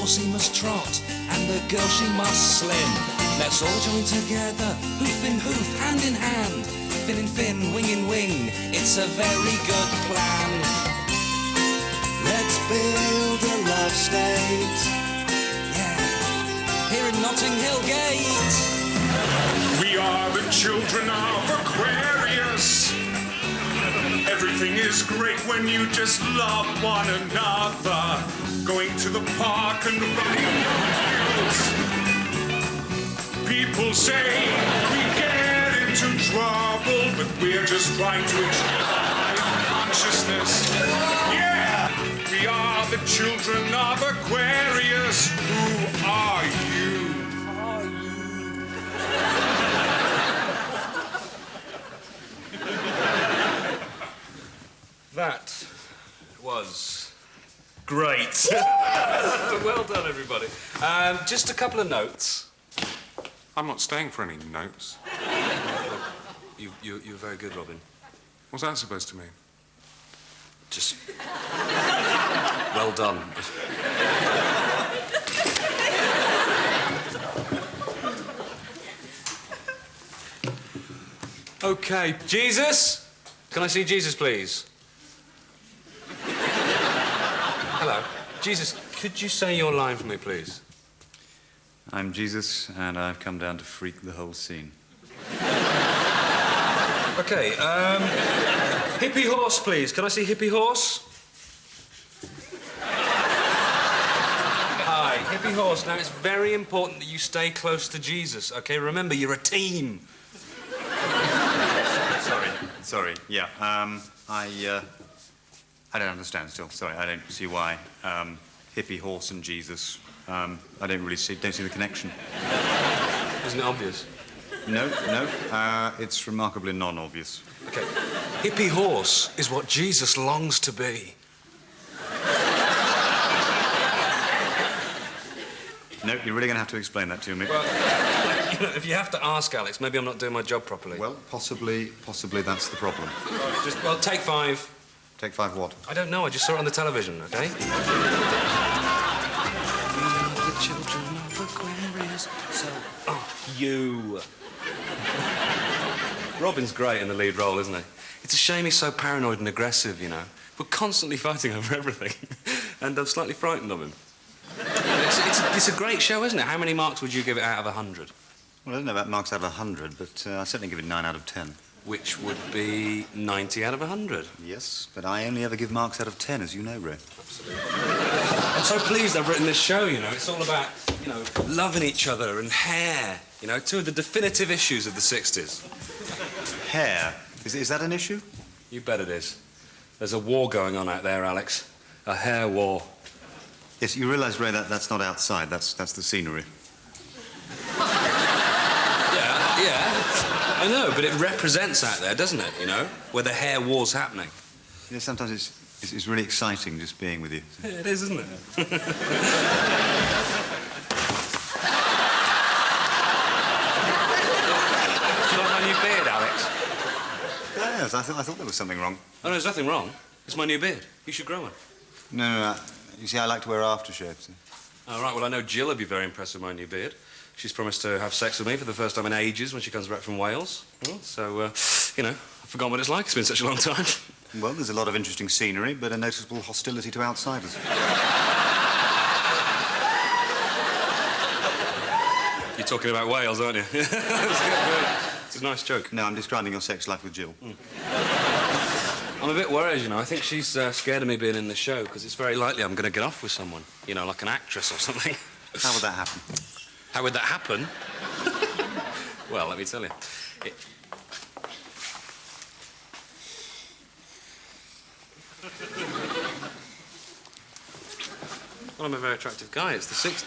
horse he must trot, and the girl she must slim. Let's all join together, hoof in hoof, hand in hand, fin in fin, wing in wing, it's a very good plan. Let's build a love state, yeah, here in Notting Hill Gate. We are the children of Aquarius. Everything is great when you just love one another. Going to the park and riding on wheels. People say we get into trouble, but we're just trying to achieve a higher consciousness. Yeah! We are the children of Aquarius. Who are you? That was great. Well done, everybody. Just a couple of notes. I'm not staying for any notes. You're very good, Robin. What's that supposed to mean? Just well done. Okay, Jesus? Can I see Jesus, please? Hello. Jesus, could you say your line for me, please? I'm Jesus, and I've come down to freak the whole scene. Okay, hippie horse, please. Can I see hippie horse? Hi, hippie horse. Now, it's very important that you stay close to Jesus, okay? Remember, you're a team. Sorry, yeah. I don't understand still. Sorry, I don't see why. Hippie horse and Jesus. I don't see the connection. Isn't it obvious? No. It's remarkably non-obvious. Okay. Hippie horse is what Jesus longs to be. No, you're really going to have to explain that to me. Well, you know, if you have to ask, Alex, maybe I'm not doing my job properly. Well, possibly that's the problem. Well, take 5. Take 5 what? I don't know, I just saw it on the television, okay? We are the children of Aquarius, so... Oh, you. Robin's great in the lead role, isn't he? It's a shame he's so paranoid and aggressive, you know. We're constantly fighting over everything. And I'm slightly frightened of him. It's a great show, isn't it? How many marks would you give it out of 100? Well, I don't know about marks out of 100, but I certainly give it 9 out of 10. Which would be 90 out of 100. Yes, but I only ever give marks out of 10, as you know, Ray. Absolutely. I'm so pleased I've written this show, you know. It's all about, you know, loving each other and hair. You know, 2 of the definitive issues of the 60s. Hair? Is that an issue? You bet it is. There's a war going on out there, Alex. A hair war. Yes, you realise, Ray, that's not outside. That's the scenery. Yeah, I know, but it represents out there, doesn't it, you know, where the hair war's happening. You know, sometimes it's really exciting just being with you. Yeah, it is, isn't it? Do you like my new beard, Alex? Yes, I thought there was something wrong. Oh, no, there's nothing wrong. It's my new beard. You should grow one. No. You see, I like to wear aftershaves. Oh, right, well, I know Jill will be very impressed with my new beard. She's promised to have sex with me for the first time in ages when she comes back from Wales. So, you know, I've forgotten what it's like. It's been such a long time. Well, there's a lot of interesting scenery, but a noticeable hostility to outsiders. You're talking about Wales, aren't you? It's a nice joke. No, I'm describing your sex life with Jill. I'm a bit worried, you know. I think she's scared of me being in the show because it's very likely I'm going to get off with someone, you know, like an actress or something. How would that happen? How would that happen? Well, let me tell you. Well, I'm a very attractive guy. It's the 6th.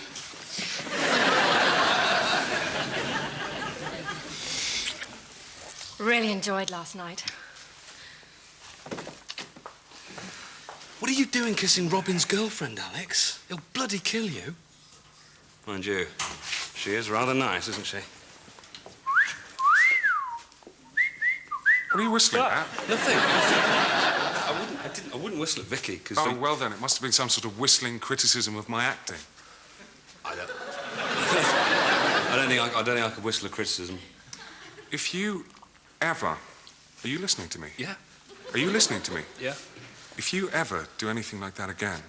Really enjoyed last night. What are you doing kissing Robin's girlfriend, Alex? He'll bloody kill you. Mind you, she is rather nice, isn't she? What are you whistling at? Nothing. I wouldn't whistle at Vicky, because... Oh, well then, it must have been some sort of whistling criticism of my acting. I don't think I could whistle a criticism. If you ever... Are you listening to me? Yeah? Are you listening to me? Yeah? If you ever do anything like that again,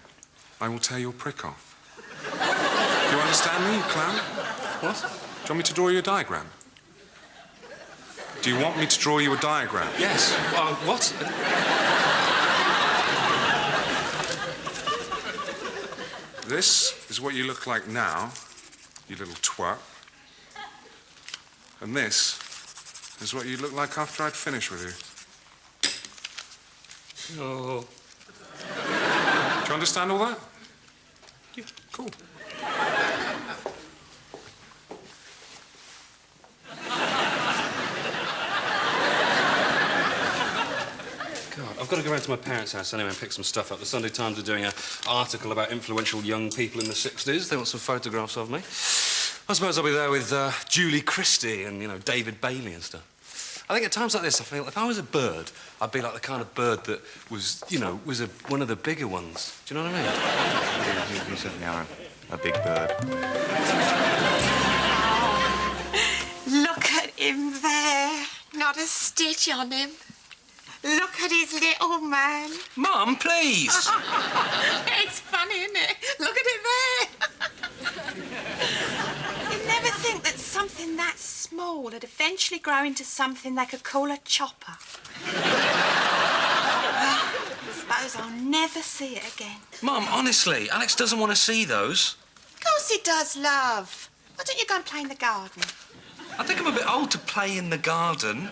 I will tear your prick off. Do you understand me, you clown? What? Do you want me to draw you a diagram? Do you want me to draw you a diagram? Yes. What? This is what you look like now, you little twat. And this is what you look like after I'd finished with you. Oh. Do you understand all that? Yeah. Cool. God, I've got to go round to my parents' house anyway and pick some stuff up. The Sunday Times are doing an article about influential young people in the 60s. They want some photographs of me. I suppose I'll be there with Julie Christie and, David Bailey and stuff. I think at times like this, I feel if I was a bird, I'd be like the kind of bird that was, one of the bigger ones. Do you know what I mean? You certainly are a big bird. Look at him there. Not a stitch on him. Look at his little man. Mum, please! It's funny, isn't it? Look at it there. You'd never think that something that small would eventually grow into something they could call a chopper. I suppose I'll never see it again. Mum, honestly, Alex doesn't want to see those. Of course he does, love. Why don't you go and play in the garden? I think I'm a bit old to play in the garden.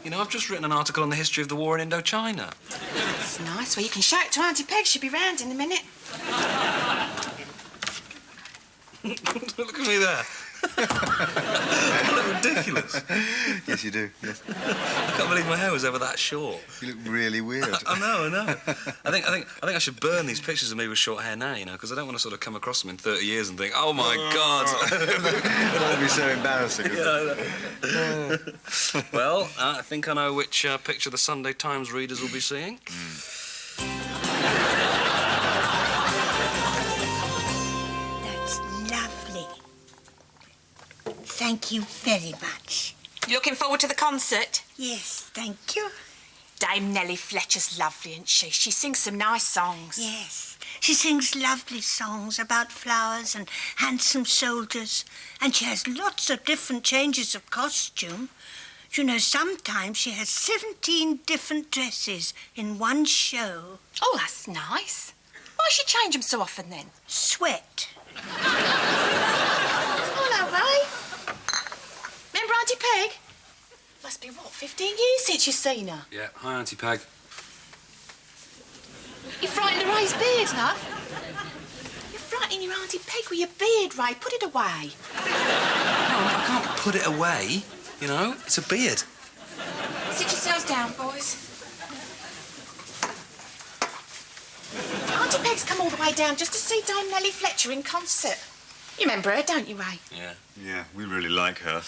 I've just written an article on the history of the war in Indochina. That's nice. Well, you can show it to Auntie Peg. She'll be round in a minute. Look at me there. I look ridiculous. Yes, you do. Yes. I can't believe my hair was ever that short. You look really weird. I know. I think I should burn these pictures of me with short hair now, because I don't want to sort of come across them in 30 years and think, oh my God. That would be so embarrassing. Well, I think I know which picture the Sunday Times readers will be seeing. That's lovely. Thank you very much. You looking forward to the concert? Yes, thank you. Dame Nellie Fletcher's lovely, isn't she? She sings some nice songs. Yes, she sings lovely songs about flowers and handsome soldiers, and she has lots of different changes of costume. Sometimes she has 17 different dresses in one show. Oh, that's nice. Why does she change them so often, then? Sweat. Hello, Ray. Remember Auntie Peg? Must be, 15 years since you've seen her? Yeah, hi, Auntie Peg. You frightened of Ray's beard, love. You're frightening your Auntie Peg with your beard, Ray. Put it away. No, I can't put it away. It's a beard. Sit yourselves down, boys. Auntie Peg's come all the way down just to see Dame Nellie Fletcher in concert. You remember her, don't you, Ray? Yeah. Yeah, we really like her.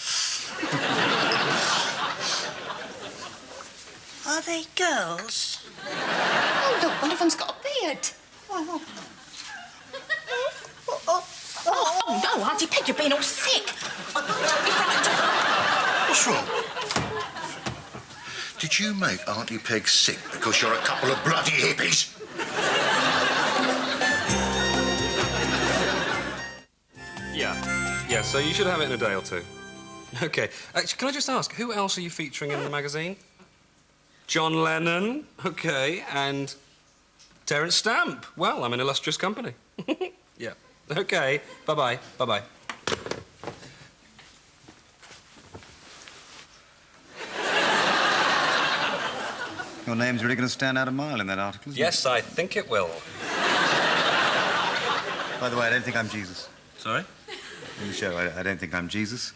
Are they girls? Oh, look, one of them's got a beard. Oh, no, Auntie Peg, you're being all sick. Oh, don't be frightened. What's wrong? Did you make Auntie Peg sick because you're a couple of bloody hippies? Yeah, so you should have it in a day or two. OK. Actually, can I just ask, who else are you featuring in the magazine? John Lennon, OK, and Terence Stamp. Well, I'm in illustrious company. Yeah. OK, bye-bye, bye-bye. Your name's really going to stand out a mile in that article, isn't Yes, I think it will. it? By the way, I don't think I'm Jesus. Sorry? In the show, I don't think I'm Jesus.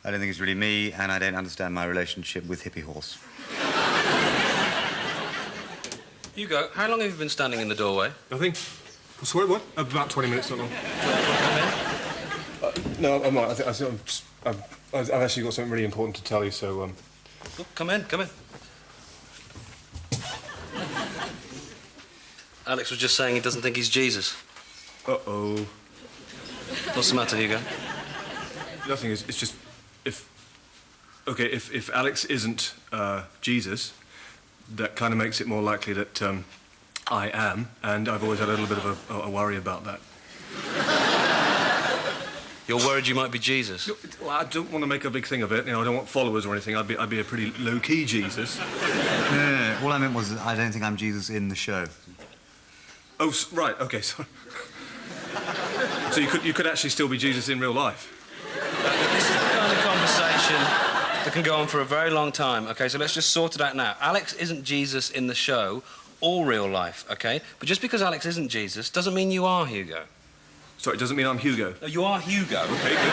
I don't think it's really me, and I don't understand my relationship with Hippie Horse. Hugo, how long have you been standing in the doorway? Nothing. Sorry, what? About 20 minutes, not long. No, I'm not. I've actually got something really important to tell you, so, Oh, come in. Alex was just saying he doesn't think he's Jesus. Uh-oh. What's the matter, Hugo? Nothing. It's just if Alex isn't Jesus, that kind of makes it more likely that I am, and I've always had a little bit of a worry about that. You're worried you might be Jesus? Well, I don't want to make a big thing of it. You know, I don't want followers or anything. I'd be a pretty low-key Jesus. No. All I meant was that I don't think I'm Jesus in the show. Oh, right. Okay, sorry. So you could actually still be Jesus in real life. This is the kind of conversation that can go on for a very long time. OK, so let's just sort it out now. Alex isn't Jesus in the show or real life, OK? But just because Alex isn't Jesus doesn't mean you are Hugo. Sorry, it doesn't mean I'm Hugo. No, you are Hugo. OK, good.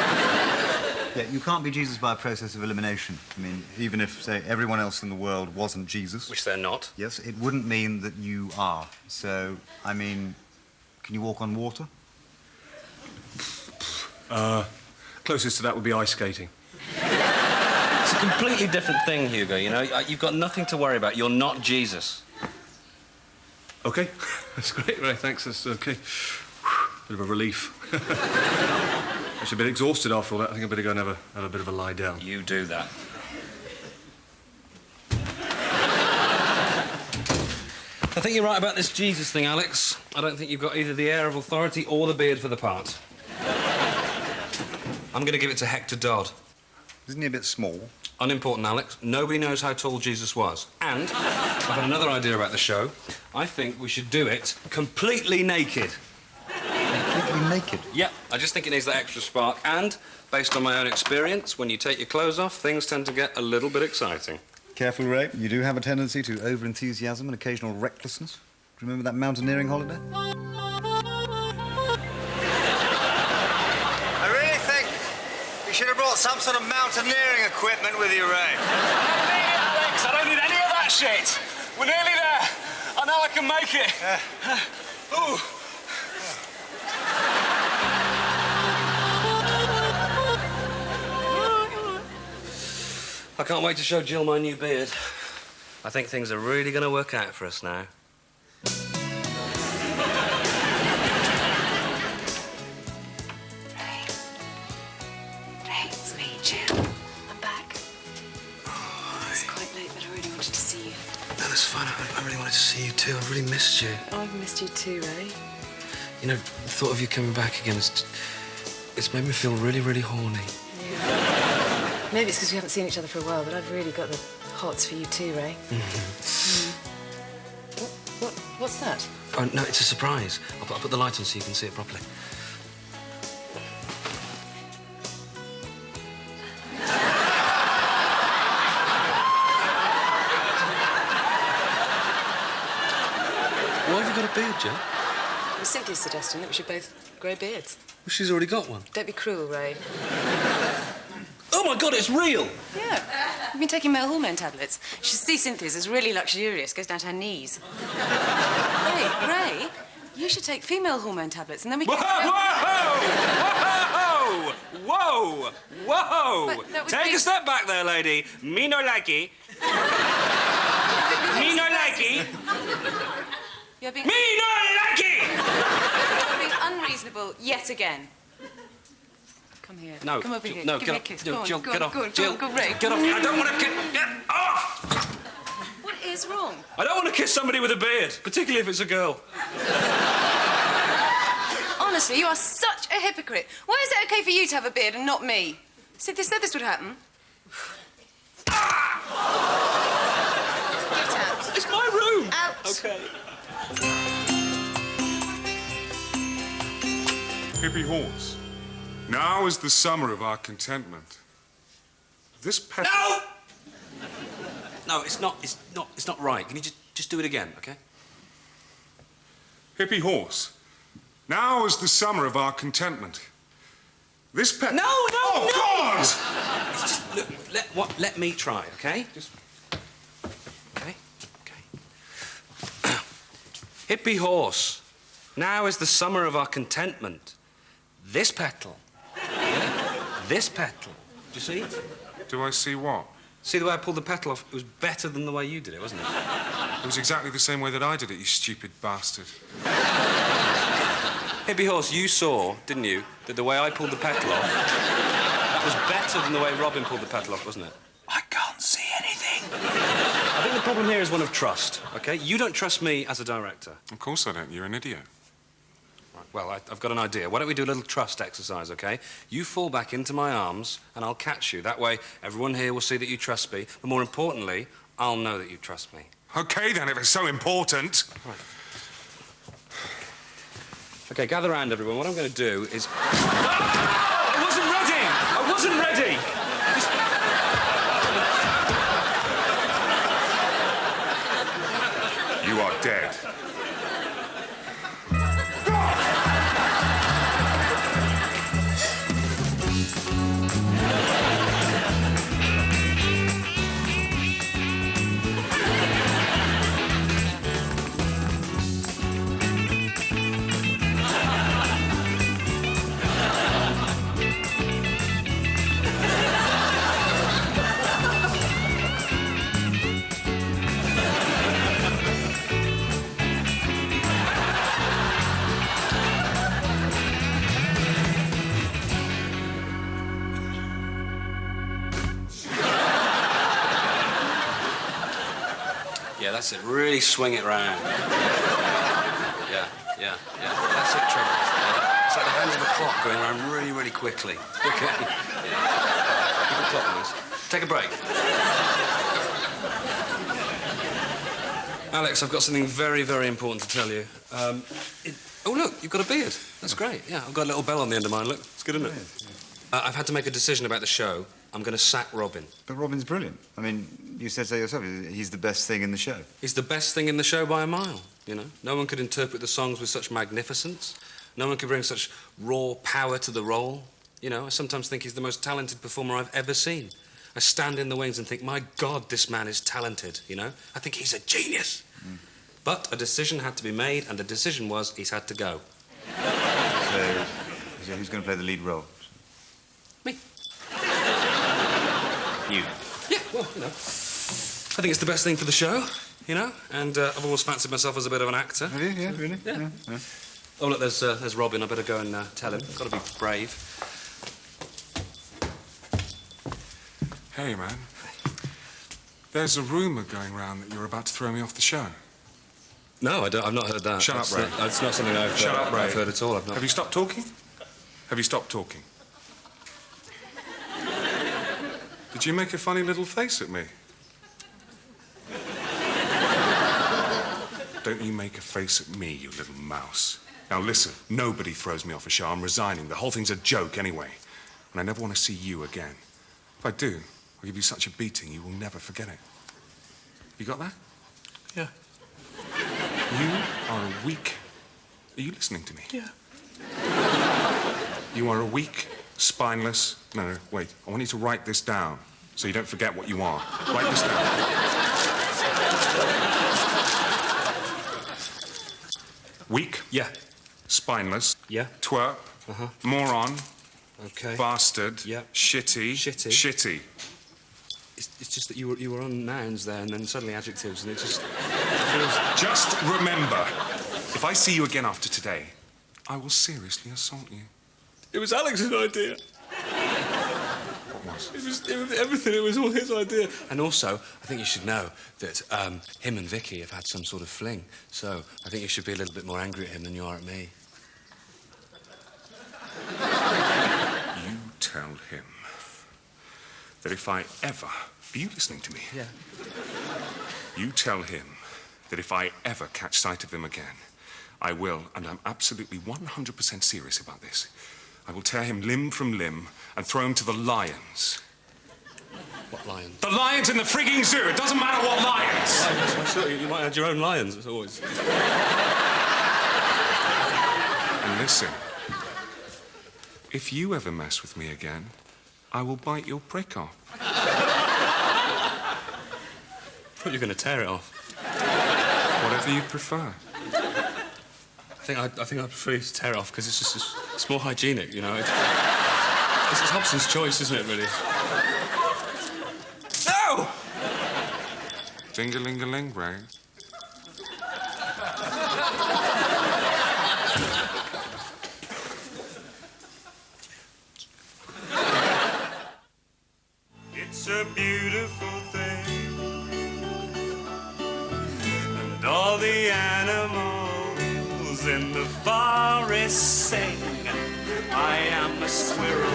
Yeah, you can't be Jesus by a process of elimination. I mean, even if, say, everyone else in the world wasn't Jesus... Which they're not. Yes, it wouldn't mean that you are. So, I mean, can you walk on water? Closest to that would be ice skating. It's a completely different thing, Hugo, you know? You've got nothing to worry about. You're not Jesus. OK, that's great. Right, thanks. That's OK. Bit of a relief. Actually, a bit exhausted after all that. I think I better go and have a bit of a lie down. You do that. I think you're right about this Jesus thing, Alex. I don't think you've got either the air of authority or the beard for the part. I'm going to give it to Hector Dodd. Isn't he a bit small? Unimportant, Alex. Nobody knows how tall Jesus was. And I've had another idea about the show. I think we should do it completely naked. Completely naked? Yep, I just think it needs that extra spark. And, based on my own experience, when you take your clothes off, things tend to get a little bit exciting. Careful, Ray. You do have a tendency to over-enthusiasm and occasional recklessness. Do you remember that mountaineering holiday? I really think you should have brought some sort of mountaineering equipment with you, Ray. Thanks, I don't need any of that shit. We're nearly there. I know I can make it. Ooh. I can't wait to show Jill my new beard. I think things are really going to work out for us now. Ray, it's me, Jill. I'm back. It's quite late, but I really wanted to see you. No, that's fine. I really wanted to see you too. I've really missed you. I've missed you too, Ray. You know, the thought of you coming back again, it's made me feel really, really horny. Yeah. Maybe it's because we haven't seen each other for a while, but I've really got the hots for you too, Ray. What's that? Oh, no, it's a surprise. I'll put the light on so you can see it properly. Why have you got a beard, Jill? It was Cynthia's suggestion that we should both grow beards. Well, she's already got one. Don't be cruel, Ray. Oh, my God, it's real! Yeah. I've been taking male hormone tablets. You should see Cynthia's. It's really luxurious. Goes down to her knees. Ray, you should take female hormone tablets and then we can... Whoa! Whoa! Whoa! But Take a step back there, lady. Me no likey. Me no likey. You're being... Me no likey! You're being unreasonable yet again. Come here. No. Come over here. No, Give get me a off. kiss. Jill, Go on, Jill, go get on, off. go on, Jill, go on, Ray. get off. I don't want to kiss... Get off! What is wrong? I don't want to kiss somebody with a beard, particularly if it's a girl. Honestly, you are such a hypocrite. Why is it okay for you to have a beard and not me? Cynthia said this would happen. Get out. It's my room. Out. OK. Hippie horse. Now is the summer of our contentment. This pet... No! No, it's not right. Can you just do it again, OK? Hippie horse. Now is the summer of our contentment. This pet... No! Oh, God! It's just, look, let me try, OK? Just... OK? Hippie horse. Now is the summer of our contentment. This petal. Yeah? This petal. Do you see? Do I see what? See the way I pulled the petal off? It was better than the way you did it, wasn't it? It was exactly the same way that I did it, you stupid bastard. Hippie Horse, you saw, didn't you, that the way I pulled the petal off, that was better than the way Robin pulled the petal off, wasn't it? I can't see anything. I think the problem here is one of trust, OK? You don't trust me as a director. Of course I don't. You're an idiot. Right, well, I've got an idea. Why don't we do a little trust exercise, OK? You fall back into my arms and I'll catch you. That way, everyone here will see that you trust me. But more importantly, I'll know that you trust me. OK, then, if it's so important. Right. OK, gather round, everyone. What I'm going to do is... Ah! I wasn't ready! I wasn't ready! You are dead. Yeah, that's it. Really swing it round. Yeah. That's it, Trevor. Yeah. It's like the hands of a clock going around really, really quickly. OK. Keep the clock, please. Take a break. Alex, I've got something very, very important to tell you. Oh, look, you've got a beard. That's great. Yeah, I've got a little bell on the end of mine. Look, it's good, isn't it? I've had to make a decision about the show. I'm going to sack Robin. But Robin's brilliant. I mean, you said so yourself. He's the best thing in the show. He's the best thing in the show by a mile, you know? No one could interpret the songs with such magnificence. No one could bring such raw power to the role. You know, I sometimes think he's the most talented performer I've ever seen. I stand in the wings and think, my God, this man is talented, you know? I think he's a genius. But a decision had to be made, and the decision was he's had to go. So who's going to play the lead role? Me. You? Yeah, well, you know. I think it's the best thing for the show, you know? And I've always fancied myself as a bit of an actor. Have you? Yeah, really? Yeah. Oh, look, there's Robin. I better go and tell him. Got to be brave. Hey, man. There's a rumour going round that you're about to throw me off the show. No, I've not heard that. Shut up, Ray. That's not something I've heard at all. Have you stopped talking? Have you stopped talking? Did you make a funny little face at me? Don't you make a face at me, you little mouse. Now listen, nobody throws me off a show. I'm resigning. The whole thing's a joke anyway. And I never want to see you again. If I do, I'll give you such a beating you will never forget it. You got that? Yeah. You are a weak... Are you listening to me? Yeah. You are a weak, spineless... No, wait. I want you to write this down so you don't forget what you are. Write this down. Weak. Yeah. Spineless. Yeah. Twerp. Moron. Okay. Bastard. Yeah. Shitty. Shitty. It's just that you were on nouns there and then suddenly adjectives and it just feels... Just remember, if I see you again after today, I will seriously assault you. It was Alex's idea. What was? It was everything. It was all his idea. And also, I think you should know that him and Vicky have had some sort of fling. So I think you should be a little bit more angry at him than you are at me. You tell him that if I ever... Are you listening to me? Yeah. You tell him that if I ever catch sight of him again, I will, and I'm absolutely 100% serious about this, I will tear him limb from limb and throw him to the lions. What lions? The lions in the frigging zoo! It doesn't matter what lions! I'm sure you might have your own lions, as always. And listen, if you ever mess with me again, I will bite your prick off. I thought you were going to tear it off. Whatever you prefer. I think I prefer you to tear it off because it's more hygienic, you know. It's Hobson's choice, isn't it, really? No! Ding-a-ling-a-ling, Ray. a beautiful thing. And all the animals in the forest sing. I am a squirrel,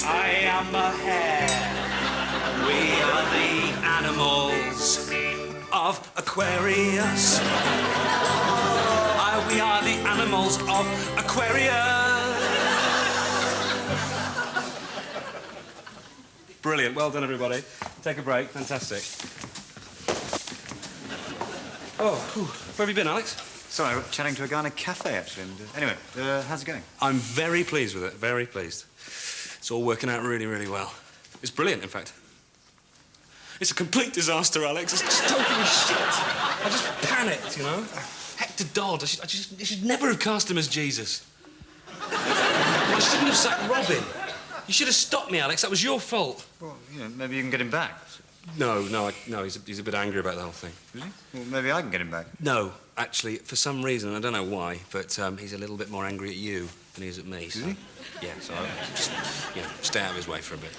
I am a hare. We are the animals of Aquarius. We are the animals of Aquarius. Brilliant. Well done, everybody. Take a break. Fantastic. Oh, whew. Where have you been, Alex? Sorry, we're chatting to a guy in a cafe, actually. And, anyway, how's it going? I'm very pleased with it. Very pleased. It's all working out really, really well. It's brilliant, in fact. It's a complete disaster, Alex. It's just totally shit. I just panicked, you know? Hector Dodd. I should never have cast him as Jesus. I shouldn't have sacked Robin. You should have stopped me, Alex. That was your fault. Well, you know, maybe you can get him back. No. He's a bit angry about the whole thing. Really? Well, maybe I can get him back. No, actually, for some reason, I don't know why, but he's a little bit more angry at you than he is at me. Is he? Yeah, so just, stay out of his way for a bit.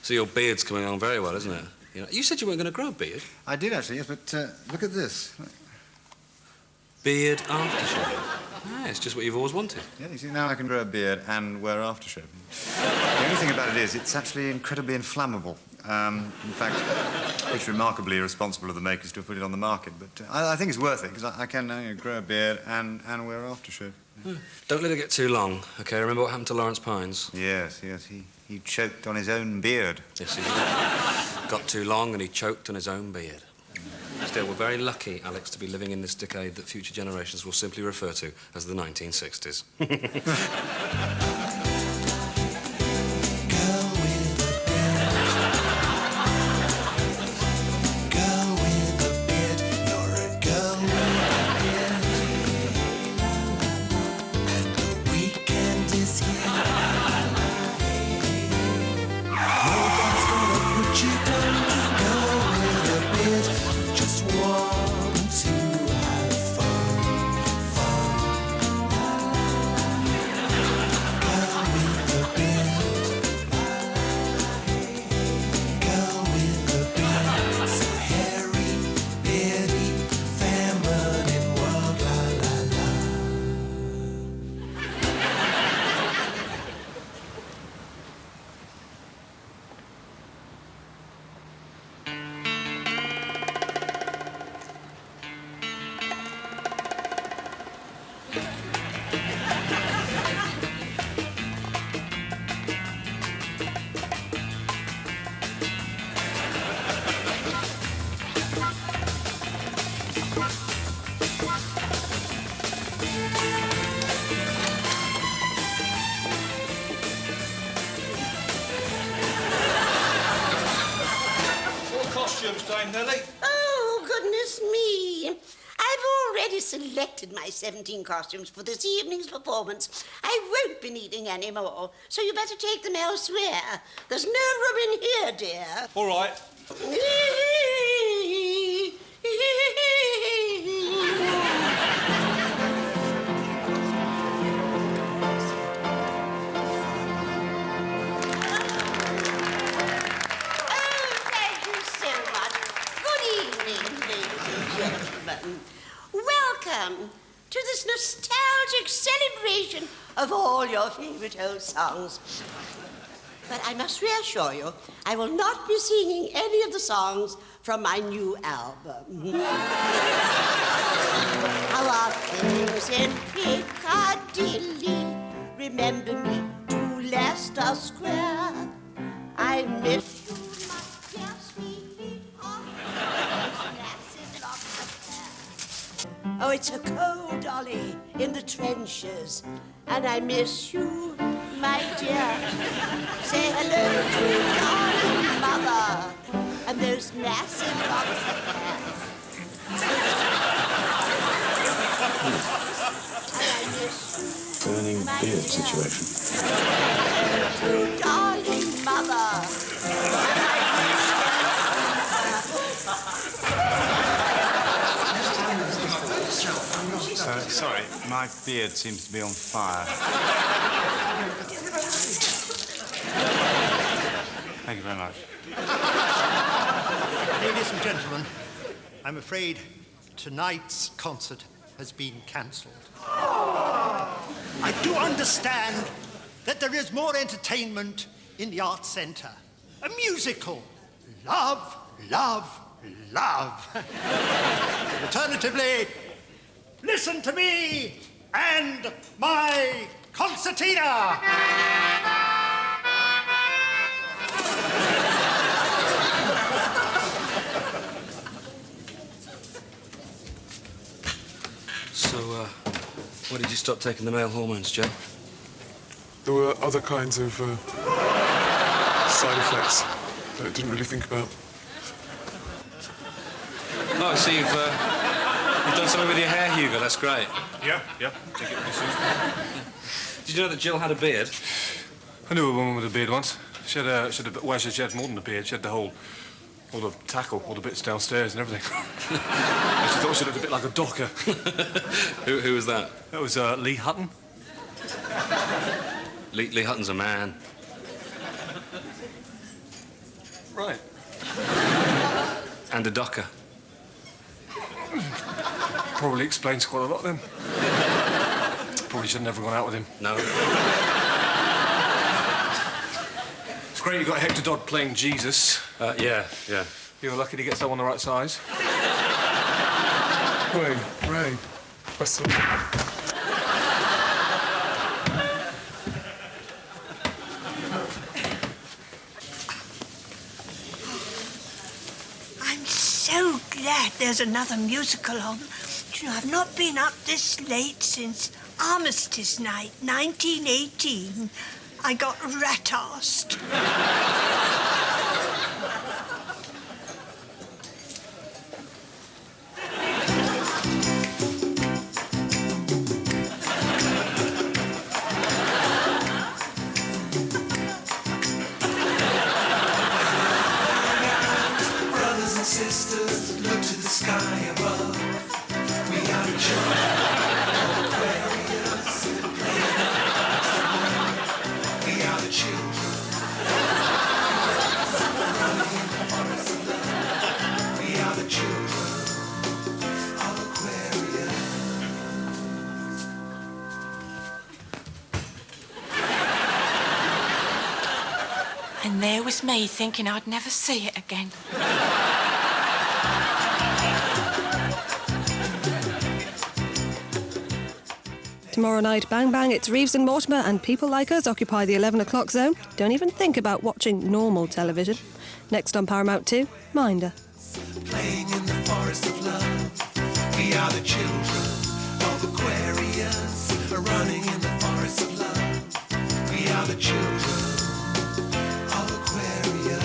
So your beard's coming along very well, isn't it? You said you weren't going to grow a beard. I did, actually, yes, but look at this. Beard aftershave. Ah, it's just what you've always wanted. Yeah, you see, now I can grow a beard and wear aftershave. The only thing about it is, it's actually incredibly inflammable. In fact, it's remarkably irresponsible of the makers to have put it on the market, but I think it's worth it, because I can now grow a beard and wear aftershave. Yeah. Don't let it get too long, OK? Remember what happened to Lawrence Pines? Yes, he choked on his own beard. Yes, he did. Got too long and he choked on his own beard. Still, we're very lucky, Alex, to be living in this decade that future generations will simply refer to as the 1960s. Oh, goodness me. I've already selected my 17 costumes for this evening's performance. I won't be needing any more, so you better take them elsewhere. There's no room in here, dear. All right. Welcome to this nostalgic celebration of all your favourite old songs. But I must reassure you, I will not be singing any of the songs from my new album. How are things in Piccadilly? Remember me to Leicester Square. I miss you, my dear sweetie. Oh, it's a cold dolly in the trenches, and I miss you, my dear. Say hello to your mother, and those massive locks of hair. And I miss you, burning my beard dear. situation. Hello to darling mother. Sorry, my beard seems to be on fire. and gentlemen, I'm afraid tonight's concert has been cancelled. I do understand that there is more entertainment in the Arts Centre. A musical. Love, love, love. Alternatively, listen to me and my concertina. So, why did you stop taking the male hormones, Joe? There were other kinds of side effects that I didn't really think about. Oh, I see you've done something with your hair, Hugo. That's great. Yeah. Take it pretty soon. Did you know that Jill had a beard? I knew a woman with a beard once. She had more than a beard. She had all the tackle, all the bits downstairs and everything. She thought she looked a bit like a docker. Who was that? That was Lee Hutton. Lee Hutton's a man. Right. And a docker. Probably explains quite a lot then. Probably should have never gone out with him. No. It's great you got Hector Dodd playing Jesus. Yeah. You were lucky to get someone the right size. Ray, Russell. I'm so glad there's another musical on. Do you know, I've not been up this late since Armistice Night, 1918. I got rat-arsed. Brothers and sisters, look to the sky above. We are the children of Aquarius. We are the children running in the forest of love. We are the children of Aquarius. And there was me thinking I'd never see it again. Tomorrow night, bang bang, it's Reeves and Mortimer, and people like us occupy the 11 o'clock zone. Don't even think about watching normal television. Next on Paramount 2, Minder. Playing in the forest of love. We are the children of Aquarius. Running in the forest of love. We are the children of Aquarius.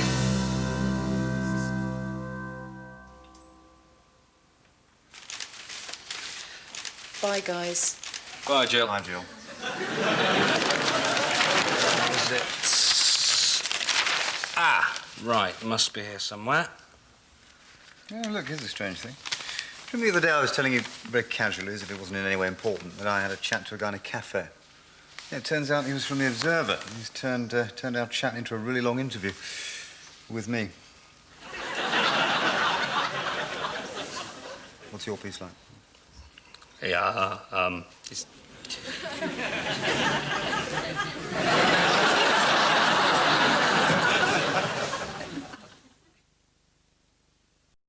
Bye, guys. Bye, Jill. Hi, Jill. Where is it? Ah, right. Must be here somewhere. Oh, look, here's a strange thing. Remember the other day I was telling you very casually, as if it wasn't in any way important, that I had a chat to a guy in a cafe? Yeah, it turns out he was from The Observer. He's turned our chat into a really long interview with me. What's your piece like? Yeah, it's...